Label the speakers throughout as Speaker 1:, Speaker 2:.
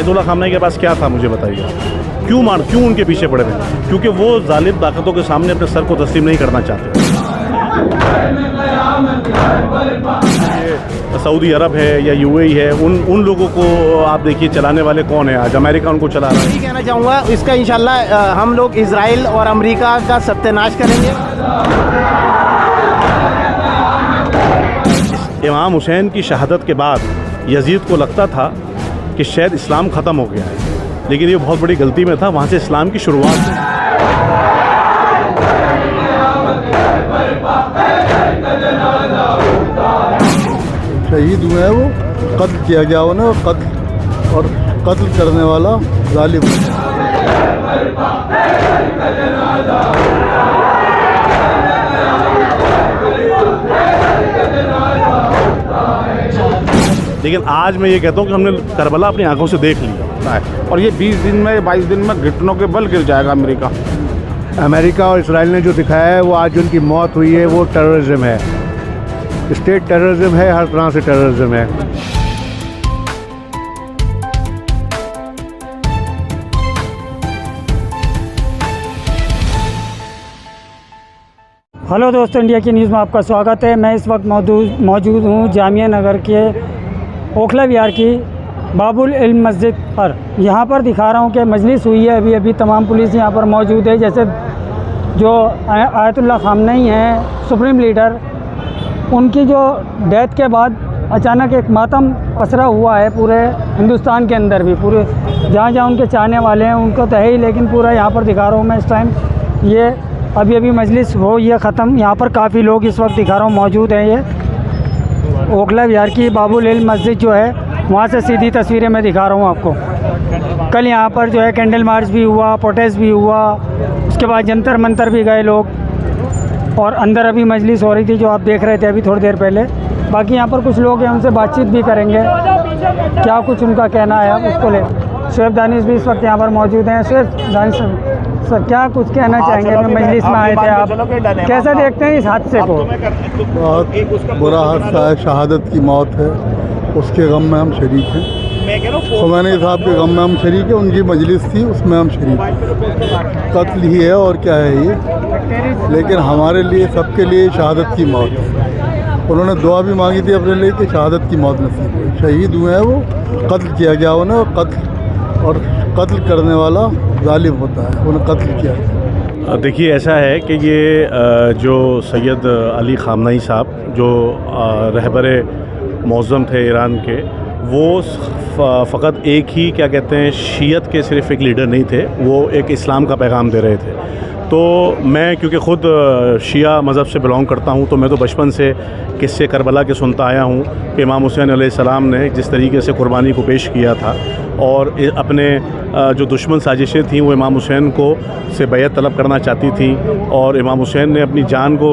Speaker 1: Ayatollah Khamenei के पास क्या था मुझे बताइए। क्यों उनके पीछे पड़े थे? क्योंकि वो जालिम ताकतों के सामने अपने सर को तस्लीम नहीं करना चाहते। ये सऊदी अरब है या यूएई है, उन लोगों को आप देखिए चलाने वाले कौन है आज? अमेरिका उनको चला रहा है।
Speaker 2: यही कहना चाहूँगा, इसका इंशाल्लाह हम लोग इजराइल और अमेरिका का सत्यानाश करेंगे।
Speaker 1: इमाम हुसैन की शहादत के बाद यजीद को लगता था कि शायद इस्लाम ख़त्म हो गया है, लेकिन ये बहुत बड़ी गलती में था। वहाँ से इस्लाम की शुरुआत हुई।
Speaker 3: शहीद हुए हैं, वो कत्ल किया गया हो ना, कत्ल करने वाला जालिम।
Speaker 1: लेकिन आज मैं ये कहता हूँ कि हमने करबला अपनी आंखों से देख लिया
Speaker 4: और ये 20 दिन में 22 दिन में घुटनों के बल गिर जाएगा
Speaker 3: अमेरिका और इसराइल ने जो दिखाया है, वो आज उनकी मौत हुई है, वो टेररिज्म है, स्टेट टेररिज्म है, हर तरह से टेररिज्म है।
Speaker 5: हेलो दोस्तों, इंडिया की न्यूज़ में आपका स्वागत है। मैं इस वक्त मौजूद हूँ जामिया नगर के ओखला विहार की बाबुल इल्म मस्जिद पर। यहाँ पर दिखा रहा हूँ कि मजलिस हुई है अभी तमाम पुलिस यहाँ पर मौजूद है। जैसे जो आयतुल्लाह खामनेई हैं सुप्रीम लीडर, उनकी जो डेथ के बाद अचानक एक मातम पसरा हुआ है पूरे हिंदुस्तान के अंदर भी, पूरे जहाँ जहाँ उनके चाहने वाले हैं उनको तो है ही, लेकिन पूरा यहाँ पर दिखा रहा हूँ मैं इस टाइम। ये अभी मजलिस हो ये ख़त्म। यहाँ पर काफ़ी लोग इस वक्त दिखा रहा हूँ मौजूद हैं। ये ओखला विहार की बाबुल इल्म मस्जिद जो है, वहाँ से सीधी तस्वीरें मैं दिखा रहा हूँ आपको। कल यहाँ पर जो है कैंडल मार्च भी हुआ, प्रोटेस्ट भी हुआ, उसके बाद जंतर मंतर भी गए लोग, और अंदर अभी मजलिस हो रही थी जो आप देख रहे थे अभी थोड़ी देर पहले। बाकी यहाँ पर कुछ लोग हैं, उनसे बातचीत भी करेंगे, क्या कुछ उनका कहना है आप उसको ले। शुएब दानिश भी इस वक्त यहाँ पर मौजूद हैं। शुएब दानिश सर, क्या कुछ कहना चाहेंगे? अपने मजलिस में आए थे आप, कैसे देखते हैं इस हादसे को?
Speaker 3: बहुत बुरा हादसा है, शहादत की मौत है, उसके गम में हम शरीक हैं। खुमैनी साहब के गम में हम शरीक हैं, उनकी मजलिस थी उसमें हम शरीक हैं। कत्ल ही है और क्या है ये, लेकिन हमारे लिए सबके लिए शहादत की मौत है। उन्होंने दुआ भी मांगी थी अपने लिए कि शहादत की मौत नसीब हुई। शहीद हुए हैं, वो कत्ल किया गया हो ना, कत्ल करने वाला जालिम होता है, उन्हें कत्ल किया।
Speaker 1: देखिए ऐसा है कि ये जो सैयद अली खामनेई साहब जो रहबर मौज़म थे ईरान के, वो फ़कत एक ही क्या कहते हैं शियत के सिर्फ़ एक लीडर नहीं थे, वो एक इस्लाम का पैगाम दे रहे थे। तो मैं क्योंकि ख़ुद शिया मज़हब से बिलोंग करता हूँ, तो मैं तो बचपन से किस्से करबला के सुनता आया हूँ कि इमाम हुसैन अलैहिस्सलाम ने जिस तरीके से कुर्बानी को पेश किया था, और अपने जो दुश्मन साजिशें थीं वो इमाम हुसैन को से बैत तलब करना चाहती थी, और इमाम हुसैन ने अपनी जान को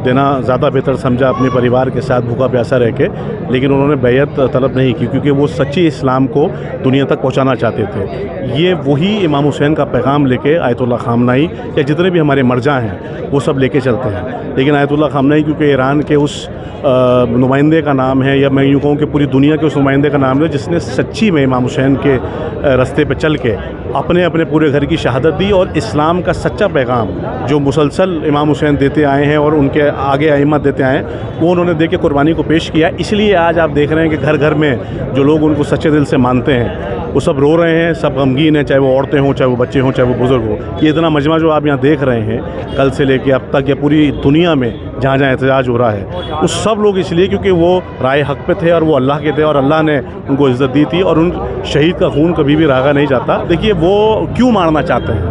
Speaker 1: देना ज़्यादा बेहतर समझा अपने परिवार के साथ भूखा प्यासा रह के, लेकिन उन्होंने बैत तलब नहीं की क्योंकि वो सच्ची इस्लाम को दुनिया तक पहुंचाना चाहते थे। ये वही इमाम हुसैन का पैगाम लेके आयतुल्लाह खामनेई या जितने भी हमारे मरजा हैं वो सब लेके चलते हैं। लेकिन आयतुल्लाह खामनेई क्योंकि ईरान के उस नुमाइंदे का नाम है, या मैं यूँ कहूँ कि पूरी दुनिया के उस नुमाइंदे का नाम है जिसने सच्ची में इमाम हुसैन के रास्ते पे चल के अपने पूरे घर की शहादत दी, और इस्लाम का सच्चा पैगाम जो मुसलसल इमाम हुसैन देते आए हैं और उनके आगे अइम्मत देते आए हैं, वो उन्होंने दे के कुर्बानी को पेश किया। इसलिए आज आप देख रहे हैं कि घर घर में जो लोग उनको सच्चे दिल से मानते हैं वो सब रो रहे हैं, सब गमगीन हैं, चाहे वो औरतें हों, चाहे वो बच्चे हों, चाहे वो बुज़ुर्ग हों। ये इतना मजमा जो आप यहाँ देख रहे हैं कल से लेके अब तक, या पूरी दुनिया में जहाँ जहाँ एहतजाज हो रहा है, वो सब लोग इसलिए क्योंकि वो राय हक़ पे थे और वो अल्लाह के थे, और अल्लाह ने उनको इज़्ज़त दी थी, और उन शहीद का खून कभी भी रागा नहीं जाता। देखिए वो क्यों मारना चाहते हैं,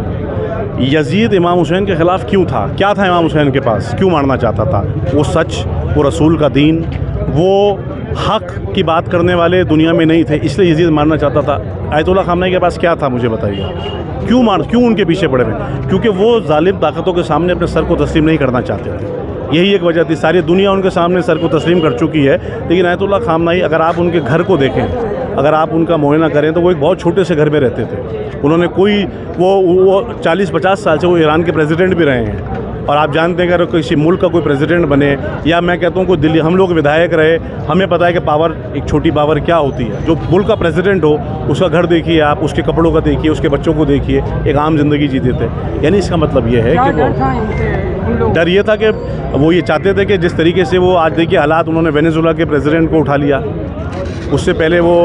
Speaker 1: यजीद इमाम हुसैन के ख़िलाफ़ क्यों था, क्या था इमाम हुसैन के पास, क्यों मारना चाहता था? वो सच, वो रसूल का दीन, वो हक़ की बात करने वाले दुनिया में नहीं थे, इसलिए यजीद मारना चाहता था। आयतुल्लाह खामनेई के पास क्या था मुझे बताइए? क्यों उनके पीछे पड़े हुए? क्योंकि वो जालिम ताकतों के सामने अपने सर को तस्लीम नहीं करना चाहते थे। यही एक वजह थी। सारी दुनिया उनके सामने सर को तस्लीम कर चुकी है, लेकिन आयतुल्लाह खामनेई, अगर आप उनके घर को देखें, अगर आप उनका मुआयना करें, तो वो एक बहुत छोटे से घर में रहते थे। उन्होंने कोई वो 40-50 साल से वो ईरान के प्रेसिडेंट भी रहे हैं, और आप जानते हैं अगर किसी मुल्क का कोई प्रेसिडेंट बने या मैं कहता हूँ कोई दिल्ली हम लोग विधायक रहे, हमें पता है कि पावर एक छोटी पावर क्या होती है। जो मुल्क का प्रेसिडेंट हो उसका घर देखिए आप, उसके कपड़ों का देखिए, उसके बच्चों को देखिए, एक आम जिंदगी जीते थे। यानी इसका मतलब ये है कि वो डर ये था कि वो ये चाहते थे कि जिस तरीके से वो आज देखिए हालात, उन्होंने वेनेजुएला के प्रेसिडेंट को उठा लिया, उससे पहले वो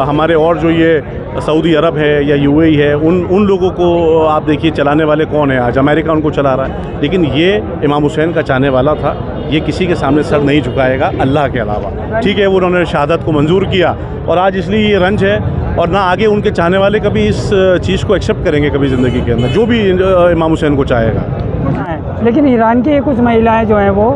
Speaker 1: हमारे और जो ये सऊदी अरब है या यूएई है उन लोगों को आप देखिए चलाने वाले कौन है आज, अमेरिका उनको चला रहा है। लेकिन ये इमाम हुसैन का चाहने वाला था, ये किसी के सामने सर नहीं झुकाएगा अल्लाह के अलावा। ठीक है, वो उन्होंने शहादत को मंजूर किया और आज इसलिए ये रंज है, और ना आगे उनके चाहने वाले कभी इस चीज़ को एक्सेप्ट करेंगे कभी ज़िंदगी के अंदर, जो भी इमाम हुसैन को चाहेगा।
Speaker 5: लेकिन ईरान की कुछ महिलाएं जो हैं वो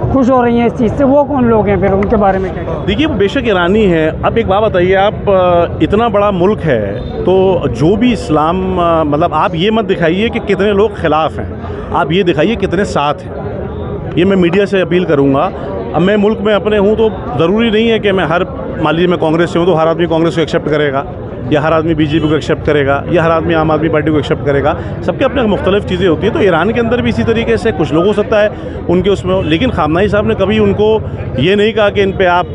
Speaker 5: खुश हो रही हैं इस चीज़ से, वो कौन लोग हैं फिर, उनके बारे में क्या कहें?
Speaker 1: देखिए वो बेशक ईरानी है। अब एक बात बताइए, आप इतना बड़ा मुल्क है तो जो भी इस्लाम मतलब आप ये मत दिखाइए कि कितने लोग खिलाफ़ हैं, आप ये दिखाइए कितने साथ हैं। ये मैं मीडिया से अपील करूँगा। अब मैं मुल्क में अपने हूँ तो ज़रूरी नहीं है कि मैं मान लीजिए मैं कांग्रेस से हूँ तो हर आदमी कांग्रेस को एक्सेप्ट करेगा, या हर आदमी बीजेपी को एक्सेप्ट करेगा, या हर आदमी आम आदमी पार्टी को एक्सेप्ट करेगा। सबके अपने मुख्तलिफ चीज़ें होती हैं। तो ईरान के अंदर भी इसी तरीके से कुछ लोग हो सकता है उनके उसमें, लेकिन खामनाई साहब ने कभी उनको ये नहीं कहा कि इन पे आप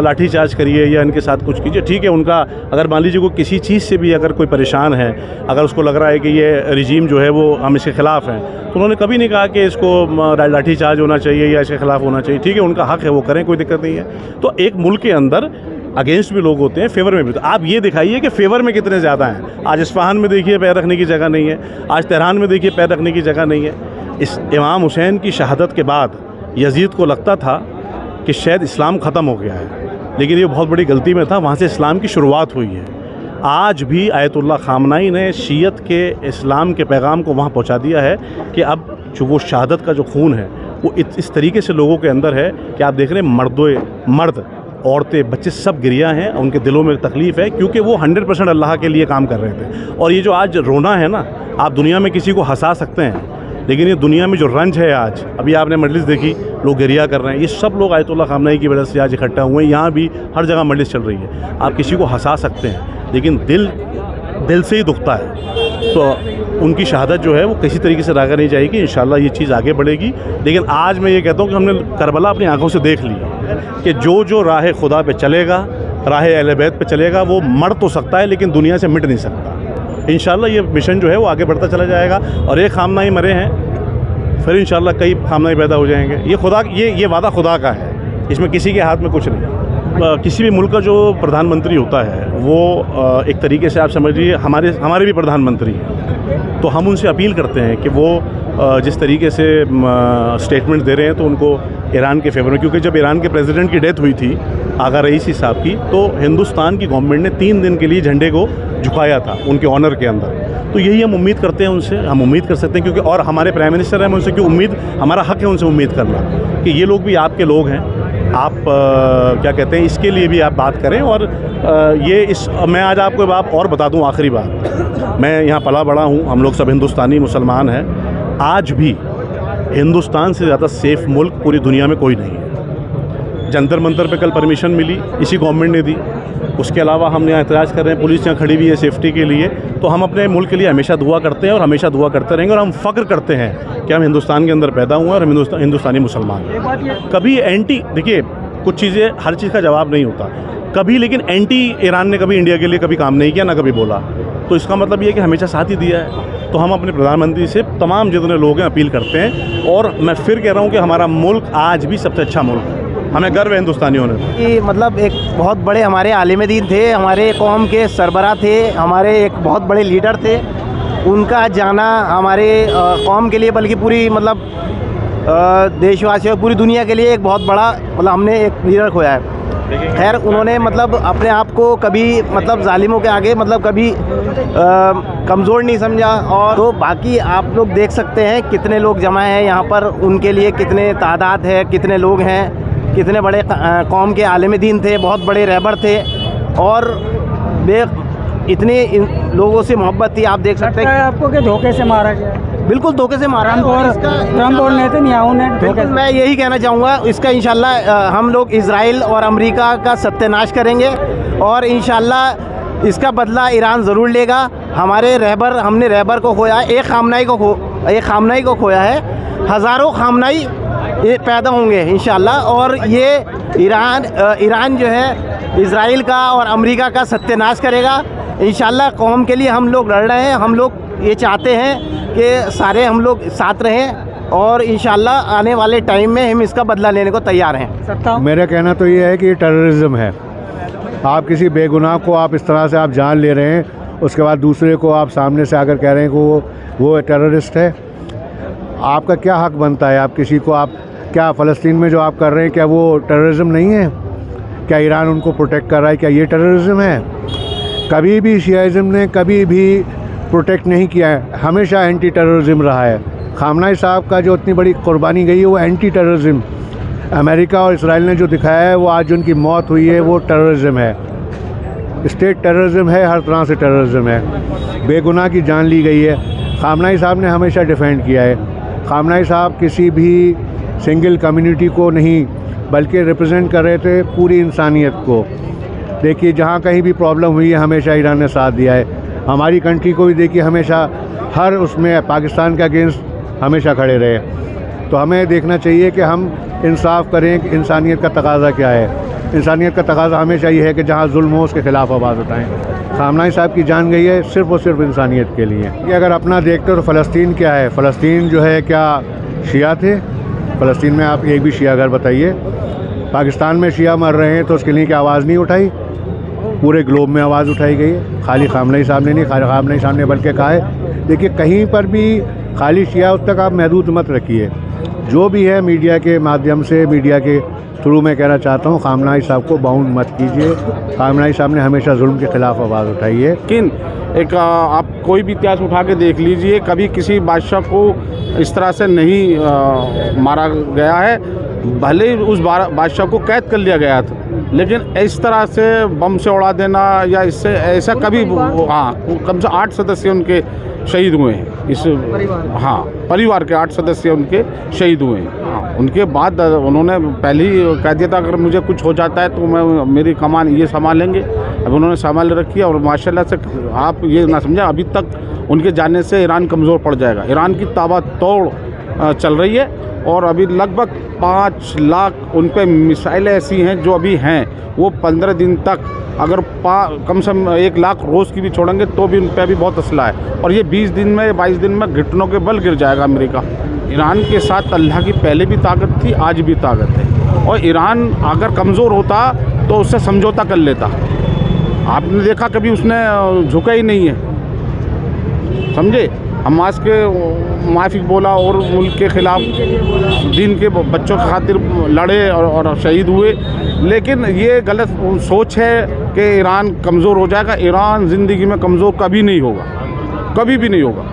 Speaker 1: लाठीचार्ज करिए या इनके साथ कुछ कीजिए। ठीक है, उनका अगर मान लीजिए कोई किसी चीज़ से भी अगर कोई परेशान है, अगर उसको लग रहा है कि ये रिजीम जो है वो हम इसके ख़िलाफ़ हैं, तो उन्होंने कभी नहीं कहा कि इसको लाठीचार्ज होना चाहिए या इसके ख़िलाफ़ होना चाहिए। ठीक है, उनका हक़ है, वो करें, कोई दिक्कत नहीं है। तो एक मुल्क के अंदर अगेंस्ट भी लोग होते हैं, फेवर में भी। तो आप ये दिखाइए कि फेवर में कितने ज़्यादा हैं। आज इस्फहान में देखिए पैर रखने की जगह नहीं है, आज तेहरान में देखिए पैर रखने की जगह नहीं है। इस इमाम हुसैन की शहादत के बाद यजीद को लगता था कि शायद इस्लाम ख़त्म हो गया है, लेकिन ये बहुत बड़ी गलती में था। वहाँ से इस्लाम की शुरुआत हुई है। आज भी आयतुल्लाह खामनाई ने शीयत के इस्लाम के पैगाम को वहाँ पहुँचा दिया है कि अब जो वो शहादत का जो खून है वो इस तरीके से लोगों के अंदर है कि आप देख रहे हैं मर्द औरतें बच्चे सब गिरिया हैं, उनके दिलों में तकलीफ़ है, क्योंकि वो 100% अल्लाह के लिए काम कर रहे थे। और ये जो आज रोना है ना, आप दुनिया में किसी को हंसा सकते हैं, लेकिन ये दुनिया में जो रंज है आज, अभी आपने मजलिस देखी, लोग गिरिया कर रहे हैं, ये सब लोग आयतुल्लाह खामनाई की वजह से आज इकट्ठा हुए हैं। यहाँ भी हर जगह मजलिस चल रही है। आप किसी को हंसा सकते हैं, लेकिन दिल से ही दुखता है। तो उनकी शहादत जो है वो किसी तरीके से रागा नहीं जाएगी। इंशाल्लाह ये चीज़ आगे बढ़ेगी। लेकिन आज मैं ये कहता हूँ कि हमने करबला अपनी आंखों से देख ली कि जो राह खुदा पे चलेगा, राह अहले बैत पे चलेगा, वो मर तो सकता है लेकिन दुनिया से मिट नहीं सकता। इंशाल्लाह ये मिशन जो है वो आगे बढ़ता चला जाएगा। और एक खामनाई मरे हैं, फिर इंशाल्लाह कई खामनाई पैदा हो जाएंगे। ये वादा खुदा का है, इसमें किसी के हाथ में कुछ नहीं। किसी भी मुल्क का जो प्रधानमंत्री होता है वो एक तरीके से आप समझिए हमारे भी प्रधानमंत्री हैं। तो हम उनसे अपील करते हैं कि वो जिस तरीके से स्टेटमेंट दे रहे हैं तो उनको ईरान के फेवर में, क्योंकि जब ईरान के प्रेसिडेंट की डेथ हुई थी आगा रईसी साहब की, तो हिंदुस्तान की गवर्नमेंट ने 3 दिन के लिए झंडे को झुकाया था उनके ऑनर के अंदर। तो यही हम उम्मीद करते हैं उनसे, हम उम्मीद कर सकते हैं, क्योंकि और हमारे प्राइम मिनिस्टर हैं, उनसे क्यों उम्मीद, हमारा हक़ है उनसे उम्मीद करना कि ये लोग भी आपके लोग हैं। आप क्या कहते हैं, इसके लिए भी आप बात करें। और मैं आज आपको बात और बता दूं, आखिरी बात, मैं यहाँ पला बड़ा हूँ, हम लोग सब हिंदुस्तानी मुसलमान हैं। आज भी हिंदुस्तान से ज़्यादा सेफ़ मुल्क पूरी दुनिया में कोई नहीं है। जंतर मंतर पे कल परमिशन मिली, इसी गवर्नमेंट ने दी। उसके अलावा हम यहाँ एतराज़ कर रहे हैं, पुलिस यहाँ खड़ी हुई है सेफ्टी के लिए। तो हम अपने मुल्क के लिए हमेशा दुआ करते हैं और हमेशा दुआ करते रहेंगे। और हम फ़ख्र करते हैं कि हम हिंदुस्तान के अंदर पैदा हुए और हम हिंदुस्तानी मुसलमान हैं। कभी देखिए कुछ चीज़ें, हर चीज़ का जवाब नहीं होता कभी, लेकिन एंटी ईरान ने कभी इंडिया के लिए कभी काम नहीं किया, ना कभी बोला। तो इसका मतलब ये है कि हमेशा साथ ही दिया है। तो हम अपने प्रधानमंत्री से तमाम जितने लोग हैं अपील करते हैं। और मैं फिर कह रहा हूँ कि हमारा मुल्क आज भी सबसे अच्छा मुल्क है, हमें गर्व है हिंदुस्तानियों ने।
Speaker 2: कि मतलब एक बहुत बड़े हमारे आलिम दीन थे, हमारे कौम के सरबराह थे, हमारे एक बहुत बड़े लीडर थे। उनका जाना हमारे कौम के लिए, बल्कि पूरी मतलब देशवासियों, पूरी दुनिया के लिए एक बहुत बड़ा, मतलब हमने एक लीडर खोया है। खैर उन्होंने मतलब अपने आप को कभी मतलब जालिमों के आगे मतलब कभी कमज़ोर नहीं समझा। और तो बाकी आप लोग देख सकते हैं कितने लोग जमा हैं यहाँ पर, उनके लिए कितने तादाद है, कितने लोग हैं, कितने बड़े कौम के आलिम दीन थे, बहुत बड़े रहबर थे। और इतने लोगों से मोहब्बत थी, आप देख सकते हैं।
Speaker 5: आपको कि धोखे से मारा गया?
Speaker 2: बिल्कुल धोखे से मारा।
Speaker 5: ट्रम्प और नेतन्याहू ने धोखे।
Speaker 2: मैं यही कहना चाहूँगा, इसका इंशाल्लाह हम लोग इजराइल और अमेरिका का सत्यानाश करेंगे और इंशाल्लाह इसका बदला ईरान ज़रूर लेगा। हमने रहबर को खोया, एक खामनाई को खोया है। हज़ारों खामनाई ये पैदा होंगे इंशाअल्लाह। और ये ईरान जो है इज़राइल का और अमेरिका का सत्यानाश करेगा इंशाअल्लाह। कौम के लिए हम लोग लड़ रहे हैं, हम लोग ये चाहते हैं कि सारे हम लोग साथ रहें और इंशाअल्लाह आने वाले टाइम में हम इसका बदला लेने को तैयार हैं।
Speaker 6: मेरा कहना तो ये है कि ये टेररिज्म है। आप किसी बेगुनाह को आप इस तरह से आप जान ले रहे हैं, उसके बाद दूसरे को आप सामने से आकर कह रहे हैं कि वो टेररिस्ट है। आपका क्या हक बनता है? आप किसी को आप क्या फ़लस्तीन में जो आप कर रहे हैं क्या वो टेररिज्म नहीं है? क्या ईरान उनको प्रोटेक्ट कर रहा है? क्या ये टेररिज्म है? कभी भी शियाइज़म ने कभी भी प्रोटेक्ट नहीं किया है, हमेशा एंटी टेररिज्म रहा है। खामनाई साहब का जो इतनी बड़ी कुर्बानी गई है वो एंटी टेररिज्म, अमेरिका और इसराइल ने जो दिखाया है वो आज उनकी मौत हुई है वो टेररिज्म है, स्टेट टेररिज्म है, हर तरह से टेररिज्म है। बेगुनाह की जान ली गई है। खामनाई साहब ने हमेशा डिफेंड किया है। खामनाई साहब किसी भी सिंगल कम्युनिटी को नहीं बल्कि रिप्रेजेंट कर रहे थे पूरी इंसानियत को। देखिए जहाँ कहीं भी प्रॉब्लम हुई है हमेशा ईरान ने साथ दिया है। हमारी कंट्री को भी देखिए हमेशा हर उसमें पाकिस्तान के अगेंस्ट हमेशा खड़े रहे। तो हमें देखना चाहिए कि हम इंसाफ करें कि इंसानियत का तकाज़ा क्या है। इंसानियत का तकाज़ा हमेशा ये है कि जहाँ जुल्म हो उसके ख़िलाफ़ आवाज़ उठाएं। खामनाई साहब की जान गई है सिर्फ़ और सिर्फ इंसानियत के लिए। कि अगर अपना देखते तो फ़लस्तीन क्या है? फ़लस्तीन जो है क्या शिया थे? फ़लस्तीन में आप एक भी शिया घर बताइए। पाकिस्तान में शिया मर रहे हैं तो उसके लिए क्या आवाज़ नहीं उठाई? पूरे ग्लोब में आवाज़ उठाई गई है। खाली खामनाई साहब ने नहीं, खामनाई साहब ने बल्कि कहा है देखिए कहीं पर भी खाली शिया उस तक आप महदूद मत रखिए। जो भी है मीडिया के माध्यम से, मीडिया के थ्रू मैं कहना चाहता हूँ खामनाई साहब को बाउंड मत कीजिए। खामनाई साहब ने हमेशा जुल्म के ख़िलाफ़ आवाज़ उठाई है।
Speaker 4: लेकिन एक आप कोई भी इतिहास उठा के देख लीजिए, कभी किसी बादशाह को इस तरह से नहीं मारा गया है। भले ही उस बादशाह को कैद कर लिया गया था, लेकिन इस तरह से बम से उड़ा देना या इससे ऐसा कभी, हाँ कम से 8 सदस्य उनके शहीद हुए हैं इस परिवार के 8 सदस्य उनके शहीद हुए हैं। उनके बाद उन्होंने पहले ही कह दिया था अगर मुझे कुछ हो जाता है तो मेरी कमान ये संभालेंगे। अब उन्होंने संभाल रखी है और माशाल्लाह से आप ये ना समझें अभी तक उनके जाने से ईरान कमज़ोर पड़ जाएगा। ईरान की ताबड़तोड़ चल रही है और अभी लगभग 5 लाख उन पर मिसाइलें ऐसी हैं जो अभी हैं, वो 15 दिन तक अगर कम से कम 1 लाख रोज़ की भी छोड़ेंगे तो भी उन पर भी बहुत असला है। और ये 20 दिन में 22 दिन में घुटनों के बल गिर जाएगा अमेरिका। ईरान के साथ अल्लाह की पहले भी ताकत थी, आज भी ताकत है। और ईरान अगर कमज़ोर होता तो उससे समझौता कर लेता। आपने देखा कभी उसने झुका ही नहीं है, समझे। हमास के माफिक बोला और मुल्क के ख़िलाफ़ दीन के बच्चों की खातिर लड़े और शहीद हुए। लेकिन ये गलत सोच है कि ईरान कमज़ोर हो जाएगा। ईरान ज़िंदगी में कमज़ोर कभी नहीं होगा, कभी भी नहीं होगा।